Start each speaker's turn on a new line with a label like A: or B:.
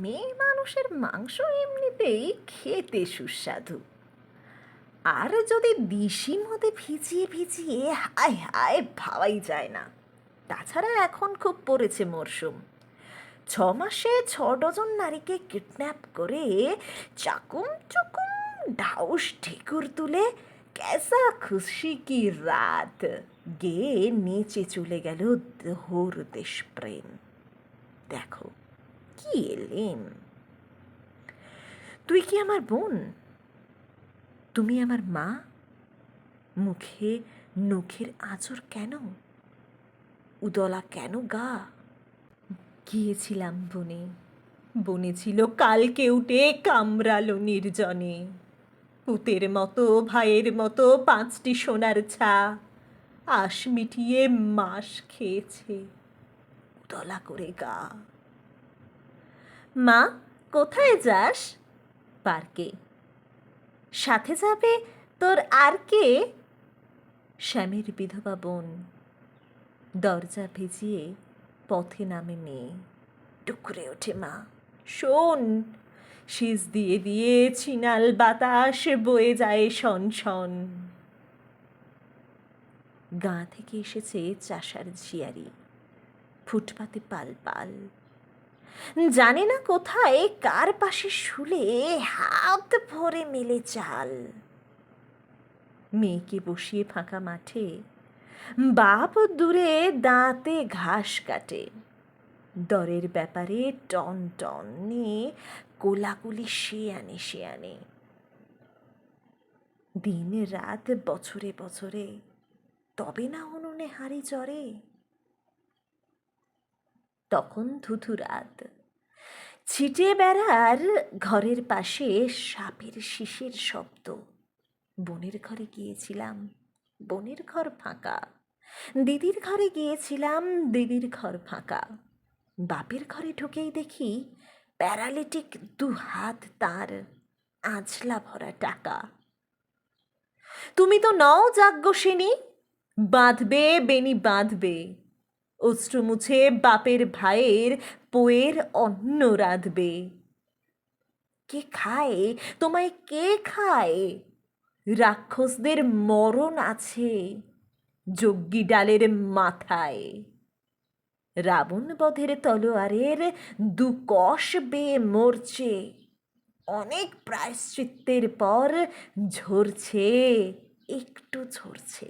A: মেয়ে মানুষের মাংস এমনিতেই খেতে সুস্বাদু, আর যদি দিশি মদে ভিজিয়ে ভিজিয়ে হায় হায় ভাবাই যায় না। তাছাড়া এখন খুব পড়েছে মরশুম। 6 মাসে 6 ডজন নারীকে কিডন্যাপ করে চাকুম চুকুম ঢাউস ঢেকুর তুলে ক্যাসা খুশি কি রাত গেয়ে নেচে চলে গেল দোহর দেশপ্রেম। দেখো কি এলেম! তুই কি আমার বোন? তুমি আমার মা? মুখে নখের আঁচড় কেন? উদলা কেন গা? গিয়েছিলাম বনে, বনে ছিল কালকে উঠে কামড়ালো নির্জনে। পুতের মতো ভাইয়ের মতো 5টি সোনার ছা আশ মিটিয়ে মাস খেয়েছে, উদলা করে গা। মা, কোথায় যাস? পার্কে। সাথে যাবে তোর আর কে? শ্যামের বিধবা বোন। দরজা ভিজিয়ে পথে নামে মেয়ে। টুকরে ওঠে মা, শোন! শীষ দিয়ে দিয়ে ছিনাল বাতাস বয়ে যায় শন শন। গাঁ থেকে এসেছে চাষার ঝিয়ারি, ফুটপাতে পাল পাল। জানে না কোথায় কার পাশে শুলে হাত ভরে মেলে চাল। মেয়েকে বসিয়ে ফাঁকা মাঠে বাপ দূরে দাঁতে ঘাস কাটে। দরের ব্যাপারে টন টন নিয়ে কোলাকুলি সে আনে। দিন রাত বছরে বছরে, তবে না উনুনে হাঁড়ি জ্বরে। তখন ধুধু রাত, ছিটে বেড়ার ঘরের পাশে সাপের শিশের শব্দ। বোনের ঘরে গিয়েছিলাম, বোনের ঘর ফাঁকা। দিদির ঘরে গিয়েছিলাম, দিদির ঘর ফাঁকা। বাপের ঘরে ঢুকেই দেখি প্যারালিটিক 2 হাত তার, আঁচলা ভরা টাকা। তুমি তো নও যাজ্ঞসেনী, বাঁধবে বেনি বাঁধবে, অশ্রু মুছে বাপের ভাইয়ের পোয়ের অন্ন রাঁধবে। কে খায় তোমায়, কে খায়? রাক্ষসদের মরণ আছে যজ্ঞী ডালের মাথায়। রাবণ বধের তলোয়ারের 2 কষ বেয়ে মরছে, অনেক প্রায়শ্চিত্তের পর ঝরছে, একটু ঝরছে।